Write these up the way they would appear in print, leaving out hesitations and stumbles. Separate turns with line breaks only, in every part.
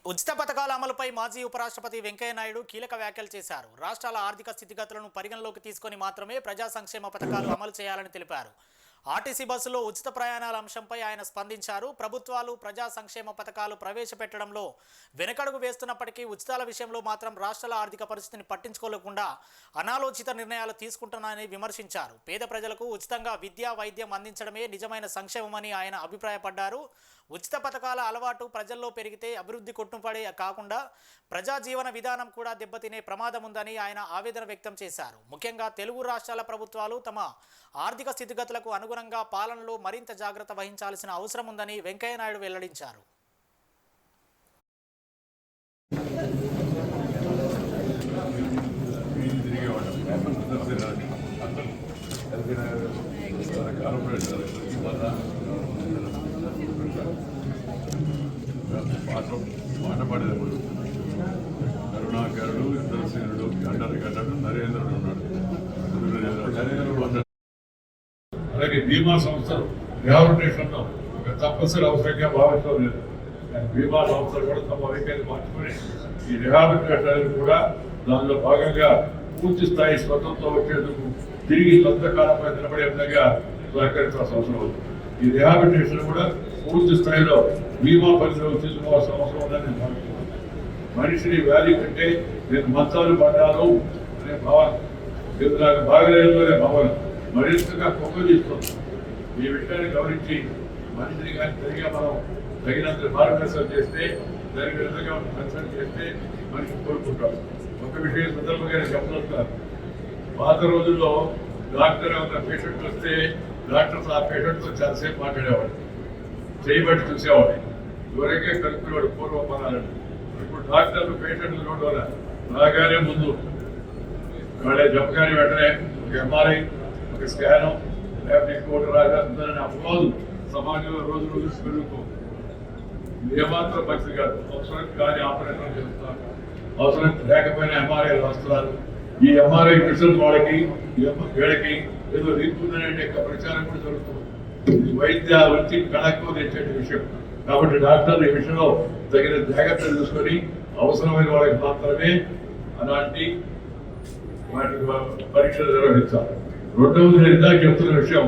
ఉచిత పథకాల అమలుపై మాజీ ఉపరాష్ట్రపతి వెంకయ్య నాయుడు కీలక వ్యాఖ్యలు చేశారు. రాష్ట్రాల ఆర్థిక స్థితిగతులను పరిగణలోకి తీసుకొని మాత్రమే ప్రజా సంక్షేమ పథకాలు అమలు చేయాలని తెలిపారు. ఆర్టీసీ బస్సులో ఉచిత ప్రయాణాల అంశంపై ఆయన స్పందించారు. ప్రభుత్వాలు ప్రజా సంక్షేమ పథకాలు ప్రవేశపెట్టడంలో వెనకడుగు వేస్తున్నప్పటికీ ఉచితాల విషయంలో మాత్రం రాష్ట్రాల ఆర్థిక పరిస్థితిని పట్టించుకోలేకుండా అనాలోచిత నిర్ణయాలు తీసుకుంటున్నారని విమర్శించారు. పేద ప్రజలకు ఉచితంగా విద్య, వైద్యం అందించడమే నిజమైన సంక్షేమమని ఆయన అభిప్రాయపడ్డారు. ఉచిత పథకాల అలవాటు ప్రజల్లో పెరిగితే అభివృద్ధి కొట్టుపడే కాకుండా ప్రజా జీవన విధానం కూడా దెబ్బతినే ప్రమాదం ఉందని ఆయన ఆవేదన వ్యక్తం చేశారు. ముఖ్యంగా తెలుగు రాష్ట్రాల ప్రభుత్వాలు తమ ఆర్థిక స్థితిగతులకు అనుగుణంగా పాలనలో మరింత జాగ్రత్త వహించాల్సిన అవసరం ఉందని వెంకయ్య నాయుడు వెల్లడించారు.
మాట పడేటప్పుడు కరుణాకరుడు, ఇంద్రసేనుడు, గంటడు నరేంద్రుడు ఉన్నాడు. అలాగే బీమా సంస్థలు రిహాబిలిటేషన్లో ఒక తప్పనిసరి అవసరంగా భావించడం లేదు. బీమా సంస్థలు కూడా తమ వైఖరిని మార్చుకొని ఈ రిహాబిలిటేషన్ కూడా దానిలో భాగంగా పూర్తి స్థాయి స్వతంత్రం వచ్చేందుకు తిరిగి సొంత కాలంపై నిలబడే విధంగా సహకరించాల్సిన అవసరం ఉంది. ఈ రిహాబిలిటేషన్ కూడా పూర్తి స్థాయిలో బీమా పరిధిలోకి తీసుకోవాల్సిన అవసరం ఉందని నేను భావిస్తున్నాను. మనిషిని వ్యాధి కంటే నేను మంచాలు పడ్డాను అనే భావన, ఇది నాకు బాగలేదు అనే భావన మరింతగా కొమ్మగిస్తుంది. ఈ విషయాన్ని గమనించి మనిషిని కానీ సరిగా మనం తగినంత మార్గదర్శనం చేస్తే, దానికి విధంగా కన్సల్ట్ చేస్తే మనిషి కోరుకుంటాం. ఒక విషయం సందర్భంగా నేను చెప్పదలుచుకున్నాను. పాత రోజుల్లో డాక్టర్ ఒక పేషెంట్ వస్తే డాక్టర్స్ ఆ పేషెంట్తో చాలాసేపు మాట్లాడేవాడు, చేయబట్టి చూసేవాడు, ఎవరైతే కలుపుకునేవాడు పూర్వపదాలని. ఇప్పుడు డాక్టర్లు పేషెంట్లు చూడాల రాగానే ముందు వాళ్ళే చెప్పగానే వెంటనే ఒక ఎంఆర్ఐ, ఒక స్కాను, లేకపోతే ఇంకోటి రాగానే అపవాదు సమాజంలో రోజు రోజు పెరుగుతూ ఏమాత్రం మంచిది కాదు. అవసరం కానీ ఆపరేషన్ చేస్తున్నారు, అవసరం లేకపోయినా ఎంఆర్ఐ రాస్తున్నారు. ఈ ఎంఆర్ఐ మిషన్ వాళ్ళకి వీళ్ళకి ఏదో రీతుందనే ప్రచారం కూడా జరుగుతుంది. వైద్య వృత్తి కళకు తెచ్చే విషయం కాబట్టి డాక్టర్లు ఈ విషయంలో తగిన జాగ్రత్తలు తీసుకొని అవసరమైన వాళ్ళకి మాత్రమే అలాంటి వాటి పరీక్షలు నిర్వహించాలి. రెండవది నేను ఇందాక చెప్తున్న విషయం,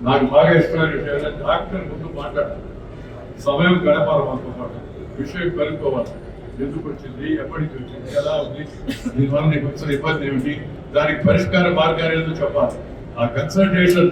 నాకు బాగా ఇష్టమైన విషయం, డాక్టర్ ముందు మాట్లాడాలి, సమయం గడపాలి, మనతో పాటు విషయం కనుక్కోవాలి. ఎందుకు వచ్చింది, ఎప్పటి నుంచి వచ్చింది, ఎలా ఉంది, దీనివల్ల నీకు వచ్చిన ఇబ్బంది ఏమిటి, దానికి పరిష్కార మార్గాలు ఏదో చెప్పాలి. ఆ కన్సల్టేషన్